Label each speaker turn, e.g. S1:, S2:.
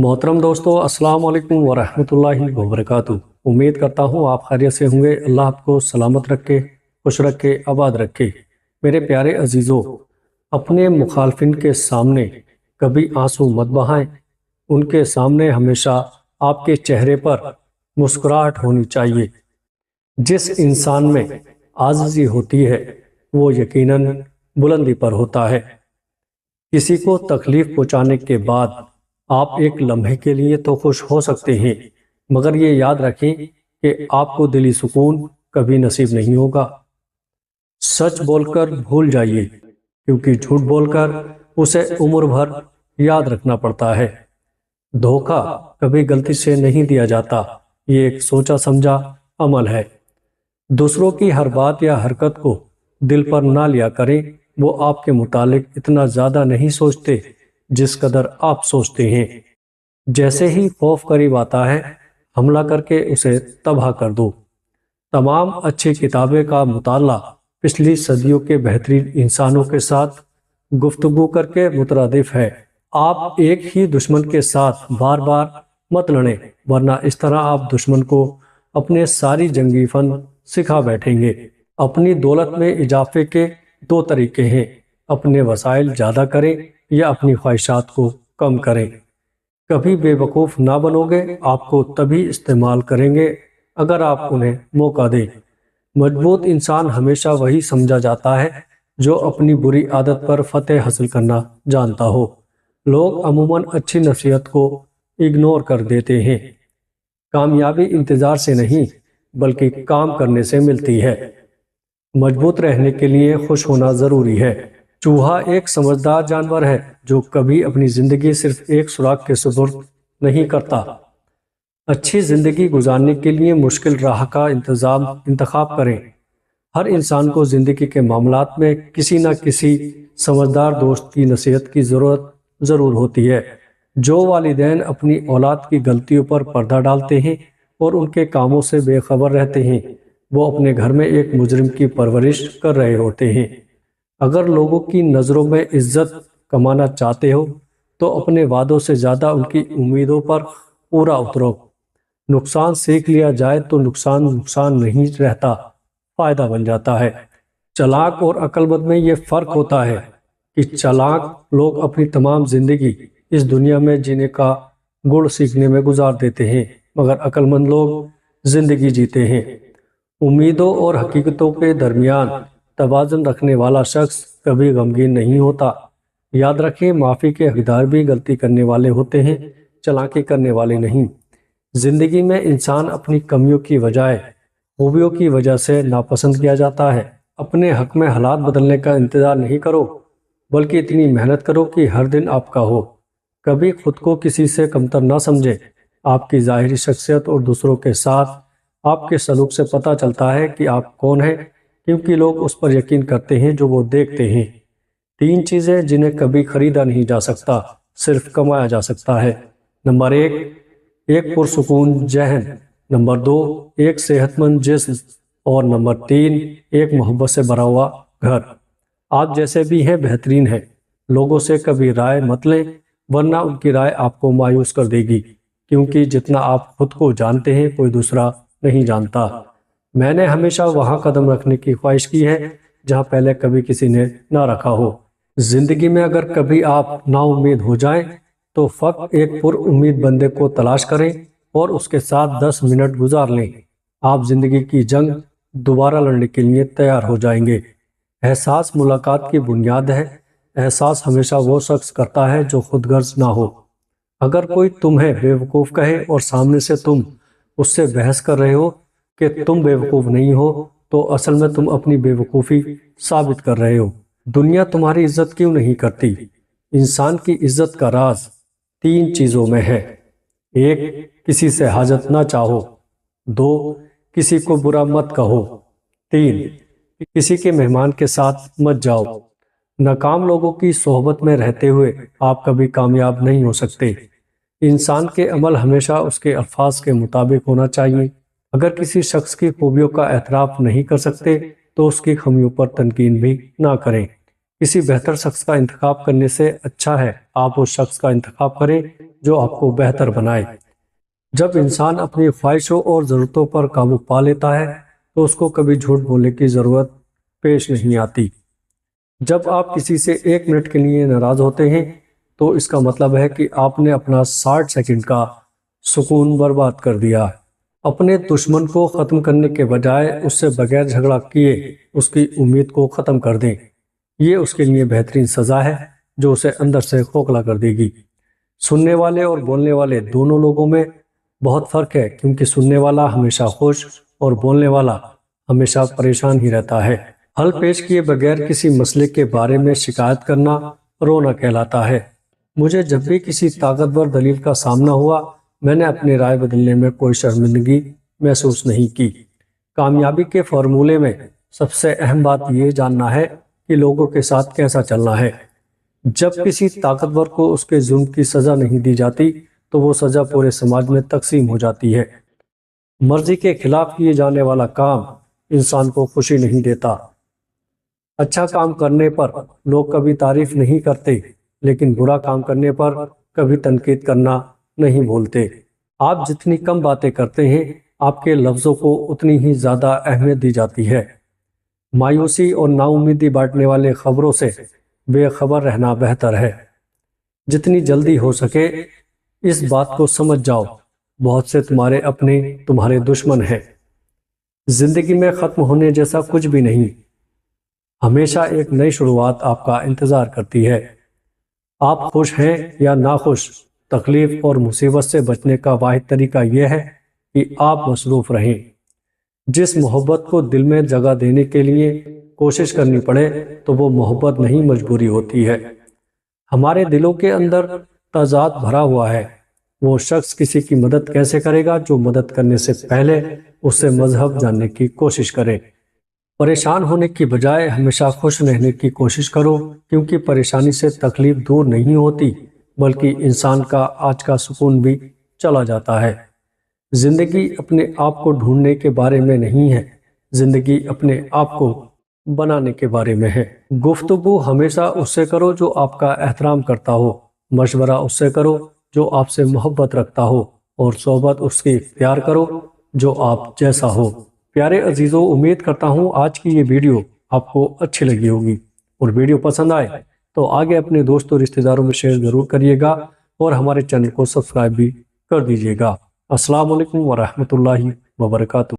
S1: मोहतरम दोस्तों, अस्सलाम वालेकुम वरहमतुल्लाहि वबरकातुह। उम्मीद करता हूँ आप खैरियत से होंगे। अल्लाह आपको सलामत रखे, खुश रखे, आबाद रखे। मेरे प्यारे अजीज़ों, अपने मुखालफिन के सामने कभी आंसू मत बहाएं। उनके सामने हमेशा आपके चेहरे पर मुस्कुराहट होनी चाहिए। जिस इंसान में आजिज़ी होती है वो यकीनन बुलंदी पर होता है। किसी को तकलीफ पहुंचाने के बाद आप एक लम्हे के लिए तो खुश हो सकते हैं, मगर ये याद रखें कि आपको दिली सुकून कभी नसीब नहीं होगा। सच बोलकर भूल जाइए, क्योंकि झूठ बोलकर उसे उम्र भर याद रखना पड़ता है। धोखा कभी गलती से नहीं दिया जाता, ये एक सोचा समझा अमल है। दूसरों की हर बात या हरकत को दिल पर ना लिया करें। वो आपके मुतालिक इतना ज़्यादा नहीं सोचते जिस कदर आप सोचते हैं। जैसे ही खौफ करीब आता है, हमला करके उसे तबाह कर दो। तमाम अच्छी किताबें का मुताला पिछली सदियों के बेहतरीन इंसानों के साथ गुफ्तगू करके मुतरादिफ है। आप एक ही दुश्मन के साथ बार बार मत लड़ें, वरना इस तरह आप दुश्मन को अपने सारी जंगी फन सिखा बैठेंगे। अपनी दौलत में इजाफे के दो तरीके हैं, अपने वसाइल ज़्यादा करें या अपनी ख्वाहिशात को कम करें। कभी बेवकूफ़ ना बनोगे, आपको तभी इस्तेमाल करेंगे अगर आप उन्हें मौका दें। मजबूत इंसान हमेशा वही समझा जाता है जो अपनी बुरी आदत पर फतेह हासिल करना जानता हो। लोग अमूमन अच्छी नसीहत को इग्नोर कर देते हैं। कामयाबी इंतज़ार से नहीं बल्कि काम करने से मिलती है। मजबूत रहने के लिए खुश होना ज़रूरी है। चूहा एक समझदार जानवर है जो कभी अपनी ज़िंदगी सिर्फ एक सुराग के सुपुर्द नहीं करता। अच्छी ज़िंदगी गुजारने के लिए मुश्किल राह का इंतखाब करें। हर इंसान को ज़िंदगी के मामलात में किसी न किसी समझदार दोस्त की नसीहत की ज़रूरत ज़रूर होती है। जो वालिदैन अपनी औलाद की गलतियों पर पर्दा डालते हैं और उनके कामों से बेखबर रहते हैं, वो अपने घर में एक मुजरिम की परवरिश कर रहे होते हैं। अगर लोगों की नज़रों में इज्जत कमाना चाहते हो तो अपने वादों से ज़्यादा उनकी उम्मीदों पर पूरा उतरो। नुकसान सीख लिया जाए तो नुकसान नुकसान नहीं रहता, फ़ायदा बन जाता है। चालाक और अक्लमंद में ये फ़र्क होता है कि चालाक लोग अपनी तमाम ज़िंदगी इस दुनिया में जीने का गुण सीखने में गुजार देते हैं, मगर अक्लमंद लोग ज़िंदगी जीते हैं। उम्मीदों और हकीकतों के दरमियान तवाज़ुन रखने वाला शख्स कभी गमगीन नहीं होता। याद रखें, माफ़ी के हकदार भी गलती करने वाले होते हैं, चालाकी करने वाले नहीं। ज़िंदगी में इंसान अपनी कमियों की बजाय खूबियों की वजह से नापसंद किया जाता है। अपने हक में हालात बदलने का इंतज़ार नहीं करो, बल्कि इतनी मेहनत करो कि हर दिन आपका हो। कभी खुद को किसी से कमतर ना समझे। आपकी ज़ाहिरी शख्सियत और दूसरों के साथ आपके सलूक से पता चलता है कि आप कौन हैं, क्योंकि लोग उस पर यकीन करते हैं जो वो देखते हैं। 3 चीज़ें जिन्हें कभी खरीदा नहीं जा सकता, सिर्फ कमाया जा सकता है। नंबर 1, एक पुरसुकून जहन। नंबर 2, एक सेहतमंद जिस्म। और नंबर 3, एक मोहब्बत से भरा हुआ घर। आप जैसे भी हैं बेहतरीन हैं। लोगों से कभी राय मत लें, वरना उनकी राय आपको मायूस कर देगी, क्योंकि जितना आप खुद को जानते हैं कोई दूसरा नहीं जानता। मैंने हमेशा वहाँ कदम रखने की ख्वाहिश की है जहाँ पहले कभी किसी ने ना रखा हो। जिंदगी में अगर कभी आप नाउम्मीद हो जाएं, तो फक्त एक पुरउम्मीद बंदे को तलाश करें और उसके साथ 10 मिनट गुजार लें। आप जिंदगी की जंग दोबारा लड़ने के लिए तैयार हो जाएंगे। एहसास मुलाकात की बुनियाद है। एहसास हमेशा वो शख्स करता है जो खुदगर्ज ना हो। अगर कोई तुम्हें बेवकूफ़ कहे और सामने से तुम उससे बहस कर रहे हो कि तुम बेवकूफ़ नहीं हो, तो असल में तुम अपनी बेवकूफ़ी साबित कर रहे हो। दुनिया तुम्हारी इज्जत क्यों नहीं करती? इंसान की इज्जत का राज 3 चीज़ों में है। 1, किसी से हाजत ना चाहो। 2, किसी को बुरा मत कहो। 3, किसी के मेहमान के साथ मत जाओ। नाकाम लोगों की सोहबत में रहते हुए आप कभी कामयाब नहीं हो सकते। इंसान के अमल हमेशा उसके अल्फाज के मुताबिक होना चाहिए। अगर किसी शख्स की खूबियों का एतराफ़ नहीं कर सकते तो उसकी खामियों पर तनकीन भी ना करें। किसी बेहतर शख्स का इंतखाब करने से अच्छा है आप उस शख्स का इंतखाब करें جو آپ کو بہتر بنائے۔ جب انسان اپنی خواہشوں اور ضرورتوں پر قابو پا لیتا ہے تو اس کو کبھی جھوٹ بولنے کی ضرورت پیش نہیں آتی۔ جب آپ کسی سے 1 منٹ کے لیے ناراض ہوتے ہیں تو اس کا مطلب ہے کہ آپ نے اپنا 60 سیکنڈ کا سکون برباد کر دیا۔ اپنے دشمن کو ختم کرنے کے بجائے اس سے بغیر جھگڑا کیے اس کی امید کو ختم کر دیں۔ یہ اس کے لیے بہترین سزا ہے جو اسے اندر سے کھوکھلا کر دے گی۔ سننے والے اور بولنے والے دونوں لوگوں میں بہت فرق ہے، کیونکہ سننے والا ہمیشہ خوش اور بولنے والا ہمیشہ پریشان ہی رہتا ہے۔ حل پیش کیے بغیر کسی مسئلے کے بارے میں شکایت کرنا رونا کہلاتا ہے۔ مجھے جب بھی کسی طاقتور دلیل کا سامنا ہوا میں نے اپنی رائے بدلنے میں کوئی شرمندگی محسوس نہیں کی۔ کامیابی کے فارمولے میں سب سے اہم بات یہ جاننا ہے کہ لوگوں کے ساتھ کیسا چلنا ہے۔ جب کسی طاقتور کو اس کے ظلم کی سزا نہیں دی جاتی تو وہ سزا پورے سماج میں تقسیم ہو جاتی ہے۔ مرضی کے خلاف کیے جانے والا کام انسان کو خوشی نہیں دیتا۔ اچھا کام کرنے پر لوگ کبھی تعریف نہیں کرتے، لیکن برا کام کرنے پر کبھی تنقید کرنا نہیں بھولتے۔ آپ جتنی کم باتیں کرتے ہیں آپ کے لفظوں کو اتنی ہی زیادہ اہمیت دی جاتی ہے۔ مایوسی اور نا امیدی بانٹنے والے خبروں سے بے خبر رہنا بہتر ہے۔ جتنی جلدی ہو سکے اس بات کو سمجھ جاؤ، بہت سے تمہارے اپنے تمہارے دشمن ہیں۔ زندگی میں ختم ہونے جیسا کچھ بھی نہیں، ہمیشہ ایک نئی شروعات آپ کا انتظار کرتی ہے۔ آپ خوش ہیں یا ناخوش، تکلیف اور مصیبت سے بچنے کا واحد طریقہ یہ ہے کہ آپ مصروف رہیں۔ جس محبت کو دل میں جگہ دینے کے لیے کوشش کرنی پڑے تو وہ محبت نہیں مجبوری ہوتی ہے۔ ہمارے دلوں کے اندر تضاد بھرا ہوا ہے۔ وہ شخص کسی کی مدد کیسے کرے گا جو مدد کرنے سے پہلے اس سے مذہب جاننے کی کوشش کرے۔ پریشان ہونے کی بجائے ہمیشہ خوش رہنے کی کوشش کرو، کیونکہ پریشانی سے تکلیف دور نہیں ہوتی بلکہ انسان کا آج کا سکون بھی چلا جاتا ہے۔ زندگی اپنے آپ کو ڈھونڈنے کے بارے میں نہیں ہے، زندگی اپنے آپ کو بنانے کے بارے میں ہے۔ گفتگو ہمیشہ اس سے کرو جو آپ کا احترام کرتا ہو، مشورہ اس سے کرو جو آپ سے محبت رکھتا ہو، اور صحبت اس کی اختیار کرو جو آپ جیسا ہو۔ پیارے عزیزوں، امید کرتا ہوں آج کی یہ ویڈیو آپ کو اچھی لگی ہوگی، اور ویڈیو پسند آئے تو آگے اپنے دوستوں اور رشتہ داروں میں شیئر ضرور کریے گا، اور ہمارے چینل کو سبسکرائب بھی کر دیجیے گا۔ السلام علیکم ورحمۃ اللہ وبرکاتہ۔